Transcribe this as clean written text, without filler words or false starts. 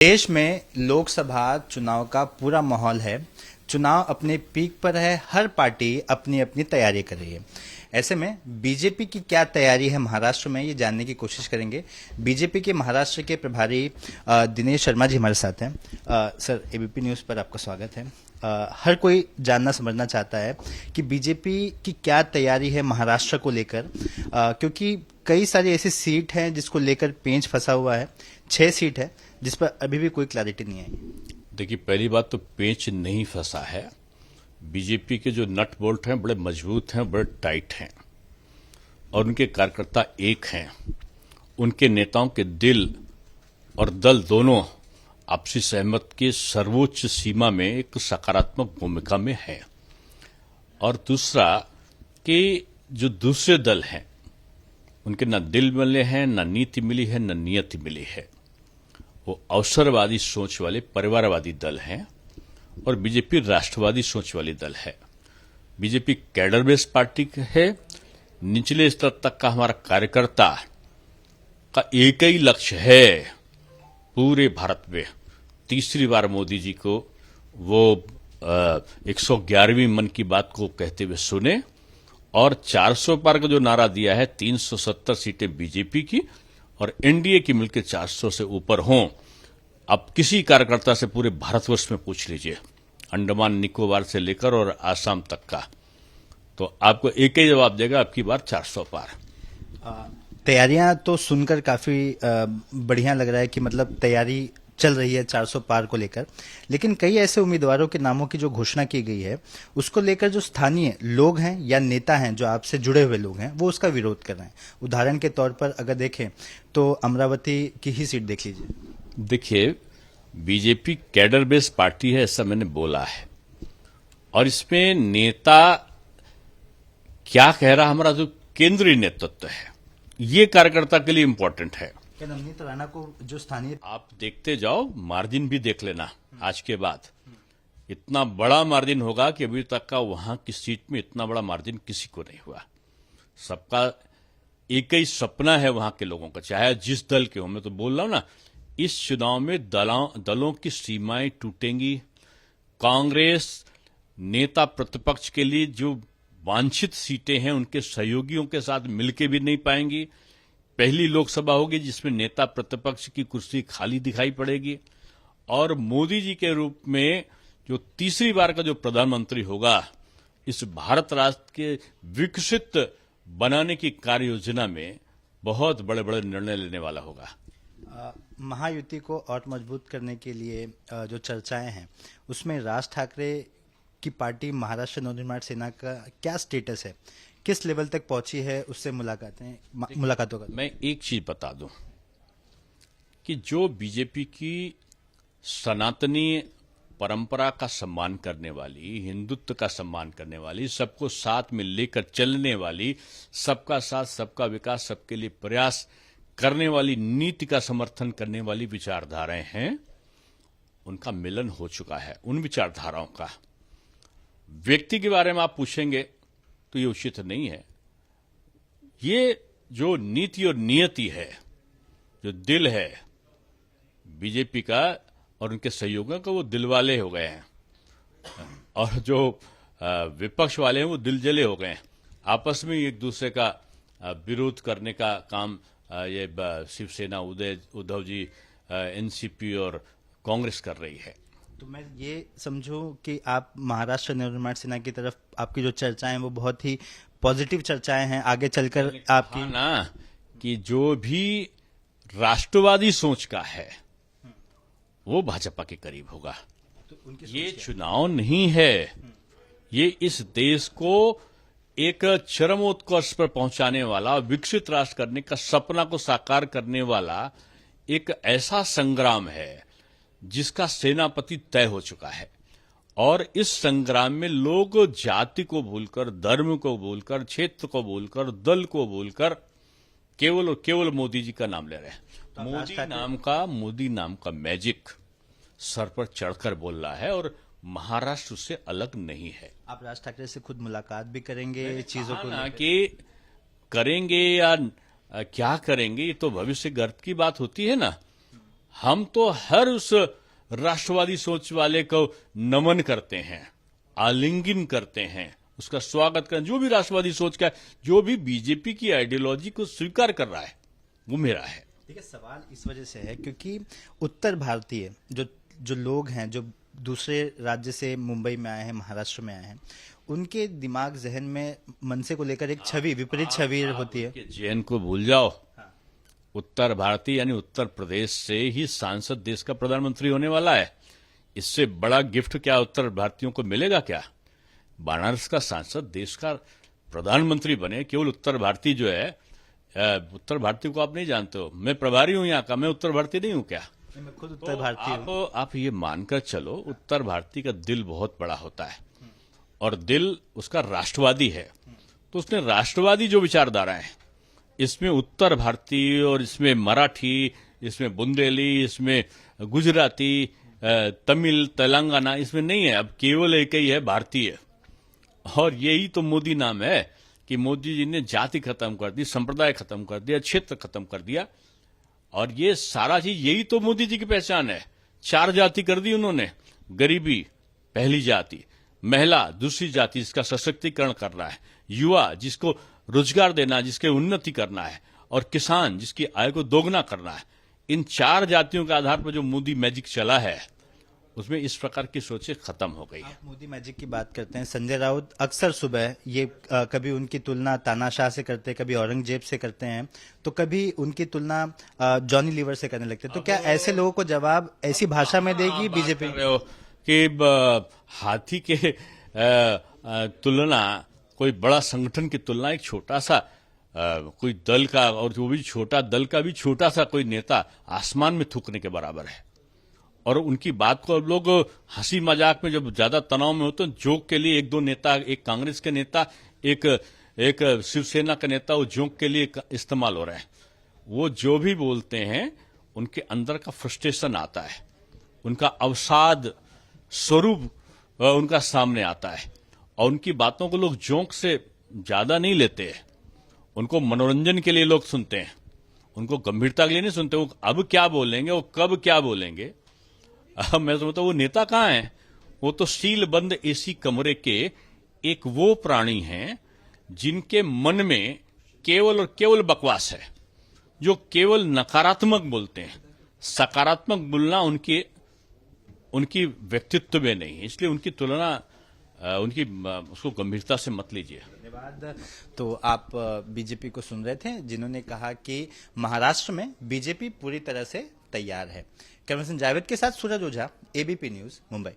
देश में लोकसभा चुनाव का पूरा माहौल है। चुनाव अपने पीक पर है। हर पार्टी अपनी अपनी तैयारी कर रही है। ऐसे में बीजेपी की क्या तैयारी है महाराष्ट्र में, ये जानने की कोशिश करेंगे। बीजेपी के महाराष्ट्र के प्रभारी दिनेश शर्मा जी हमारे साथ हैं। सर, एबीपी न्यूज पर आपका स्वागत है। हर कोई जानना समझना चाहता है कि बीजेपी की क्या तैयारी है महाराष्ट्र को लेकर, क्योंकि कई सारी ऐसी सीट हैं जिसको लेकर पेंच फंसा हुआ है। 6 सीट है जिस पर अभी भी कोई क्लैरिटी नहीं आई। देखिए, पहली बात तो पेंच नहीं फंसा है। बीजेपी के जो नट बोल्ट हैं बड़े मजबूत हैं, बड़े टाइट हैं और उनके कार्यकर्ता एक हैं। उनके नेताओं के दिल और दल दोनों आपसी सहमत की सर्वोच्च सीमा में एक सकारात्मक भूमिका में है। और दूसरा कि जो दूसरे दल हैं उनके न दिल मिले हैं, न नीति मिली है, न नियति मिली है। वो अवसरवादी सोच वाले परिवारवादी दल हैं और बीजेपी राष्ट्रवादी सोच वाली दल है। बीजेपी कैडर बेस्ड पार्टी है। निचले स्तर तक का हमारा कार्यकर्ता का एक ही लक्ष्य है, पूरे भारत में तीसरी बार मोदी जी को वो 111वीं मन की बात को कहते हुए सुने और 400 पार का जो नारा दिया है, 370 सीटें बीजेपी की और एनडीए की मिलकर 400 से ऊपर हों। अब किसी कार्यकर्ता से पूरे भारतवर्ष में पूछ लीजिए, अंडमान निकोबार से लेकर और आसाम तक का, तो आपको एक ही जवाब देगा, आपकी बार 400 पार। तैयारियां तो सुनकर काफी बढ़िया लग रहा है कि मतलब तैयारी चल रही है 400 पार को लेकर। लेकिन कई ऐसे उम्मीदवारों के नामों की जो घोषणा की गई है उसको लेकर जो स्थानीय लोग हैं या नेता हैं, जो आपसे जुड़े हुए लोग हैं, वो उसका विरोध कर रहे हैं। उदाहरण के तौर पर अगर देखें तो अमरावती की ही सीट देख लीजिए। देखिए, बीजेपी कैडर बेस्ड पार्टी है, ऐसा मैंने बोला है। और इसमें नेता क्या कह रहा, हमारा जो केंद्रीय नेतृत्व है, ये कार्यकर्ता के लिए इंपॉर्टेंट है। नवनीत राणा को जो स्थानीय, आप देखते जाओ, मार्जिन भी देख लेना। आज के बाद इतना बड़ा मार्जिन होगा कि अभी तक का वहां की सीट में इतना बड़ा मार्जिन किसी को नहीं हुआ। सबका एक ही सपना है वहां के लोगों का, चाहे जिस दल के हो। मैं तो बोल रहा हूं ना, इस चुनाव में दलों की सीमाएं टूटेंगी। कांग्रेस नेता प्रतिपक्ष के लिए जो वांछित सीटें हैं उनके सहयोगियों के साथ मिलकर भी नहीं पाएंगी। पहली लोकसभा होगी जिसमें नेता प्रतिपक्ष की कुर्सी खाली दिखाई पड़ेगी और मोदी जी के रूप में जो तीसरी बार का जो प्रधानमंत्री होगा, इस भारत राष्ट्र के विकसित बनाने की कार्य योजना में बहुत बड़े बड़े निर्णय लेने वाला होगा। महायुति को और मजबूत करने के लिए जो चर्चाएं हैं उसमें राज ठाकरे की पार्टी महाराष्ट्र नवनिर्माण सेना का क्या स्टेटस है, किस लेवल तक पहुंची है, उससे मुलाकातों का। मैं एक चीज बता दूं कि जो बीजेपी की सनातनी परंपरा का सम्मान करने वाली, हिंदुत्व का सम्मान करने वाली, सबको साथ में लेकर चलने वाली, सबका साथ सबका विकास सबके लिए प्रयास करने वाली नीति का समर्थन करने वाली विचारधाराएं हैं, उनका मिलन हो चुका है। उन विचारधाराओं का व्यक्ति के बारे में आप पूछेंगे तो ये उचित नहीं है। ये जो नीति और नियति है, जो दिल है बीजेपी का और उनके सहयोगियों का, वो दिल वाले हो गए हैं और जो विपक्ष वाले हैं वो दिल जले हो गए हैं। आपस में एक दूसरे का विरोध करने का काम ये शिवसेना, उद्धव जी, एनसीपी और कांग्रेस कर रही है। तो मैं ये समझूं कि आप महाराष्ट्र नवनिर्माण सेना की तरफ, आपकी जो चर्चाएं वो बहुत ही पॉजिटिव चर्चाएं हैं। आगे चलकर आपकी ना कि जो भी राष्ट्रवादी सोच का है वो भाजपा के करीब होगा। तो ये चुनाव नहीं है, ये इस देश को एक चरमोत्कर्ष पर पहुंचाने वाला, विकसित राष्ट्र करने का सपना को साकार करने वाला एक ऐसा संग्राम है जिसका सेनापति तय हो चुका है। और इस संग्राम में लोग जाति को भूलकर, धर्म को भूलकर, क्षेत्र को भूलकर, दल को भूलकर केवल और केवल मोदी जी का नाम ले रहे हैं। तो मोदी नाम का मैजिक सर पर चढ़कर बोल रहा है और महाराष्ट्र उससे अलग नहीं है। आप राज ठाकरे से खुद मुलाकात भी करेंगे चीजों को ना कि करेंगे या क्या करेंगे, ये तो भविष्य गर्त की बात होती है ना। हम तो हर उस राष्ट्रवादी सोच वाले को नमन करते हैं, आलिंगन करते हैं, उसका स्वागत करें। जो भी राष्ट्रवादी सोच का है, जो भी बीजेपी की आइडियोलॉजी को स्वीकार कर रहा है, वो मेरा है। देखिए, सवाल इस वजह से है क्योंकि उत्तर भारतीय जो लोग हैं, जो दूसरे राज्य से मुंबई में आए हैं, महाराष्ट्र में आए हैं, उनके दिमाग जहन में मनसे को लेकर एक छवि, विपरीत छवि होती है। जैन को भूल जाओ, उत्तर भारतीय यानी उत्तर प्रदेश से ही सांसद देश का प्रधानमंत्री होने वाला है। इससे बड़ा गिफ्ट क्या उत्तर भारतीयों को मिलेगा? क्या बनारस का सांसद देश का प्रधानमंत्री बने? केवल उत्तर भारतीय जो है, उत्तर भारतीय को आप नहीं जानते हो, मैं प्रभारी हूं यहाँ का, मैं उत्तर भारतीय नहीं हूं क्या? मैं खुद उत्तर भारतीय हूं। आप ये मानकर चलो, उत्तर भारतीय का दिल बहुत बड़ा होता है और दिल उसका राष्ट्रवादी है। तो उसने राष्ट्रवादी जो विचारधारा है, इसमें उत्तर भारतीय और इसमें मराठी, इसमें बुंदेली, इसमें गुजराती, तमिल, तेलंगाना इसमें नहीं है। अब केवल एक ही है, भारतीय। और यही तो मोदी नाम है कि मोदी जी ने जाति खत्म कर दी, संप्रदाय खत्म कर दिया, क्षेत्र खत्म कर दिया। और ये सारा चीज, यही तो मोदी जी की पहचान है। 4 जाति कर दी उन्होंने। गरीबी पहली जाति, महिला दूसरी जाति, इसका सशक्तिकरण करना है, युवा जिसको रोजगार देना, जिसके उन्नति करना है, और किसान जिसकी आय को दोगुना करना है। इन 4 जातियों के आधार पर जो मोदी मैजिक चला है, उसमें इस प्रकार की सोचें खत्म हो गई है। आप मोदी मैजिक की बात करते हैं। संजय राउत अक्सर सुबह ये कभी उनकी तुलना तानाशाह से करते हैं, कभी औरंगजेब से करते हैं, तो कभी उनकी तुलना जॉनी लीवर से करने लगते हैं। तो क्या ऐसे लोगों को जवाब ऐसी भाषा में देगी बीजेपी? कि हाथी के तुलना, कोई बड़ा संगठन की तुलना एक छोटा सा कोई दल का, और वो भी छोटा दल का भी छोटा सा कोई नेता आसमान में थूकने के बराबर है। और उनकी बात को लोग हंसी मजाक में, जब ज्यादा तनाव में होते हैं, जोक के लिए 1-2 नेता, एक कांग्रेस के नेता, एक शिवसेना का नेता, वो जोक के लिए इस्तेमाल हो रहे हैं। वो जो भी बोलते हैं, उनके अंदर का फ्रस्ट्रेशन आता है, उनका अवसाद स्वरूप उनका सामने आता है। और उनकी बातों को लोग जोक से ज्यादा नहीं लेते हैं, उनको मनोरंजन के लिए लोग सुनते हैं, उनको गंभीरता के लिए नहीं सुनते। वो अब क्या बोलेंगे, वो कब क्या बोलेंगे, मैं समझता हूं वो नेता कहां है? वो तो सील बंद एसी कमरे के एक वो प्राणी हैं जिनके मन में केवल और केवल बकवास है, जो केवल नकारात्मक बोलते हैं। सकारात्मक बोलना उनकी व्यक्तित्व में नहीं है। इसलिए उनकी तुलना, उसको गंभीरता से मत लीजिए। धन्यवाद। तो आप बीजेपी को सुन रहे थे, जिन्होंने कहा कि महाराष्ट्र में बीजेपी पूरी तरह से तैयार है। कैमरामैन जावेद के साथ सूरज ओझा, एबीपी न्यूज, मुंबई।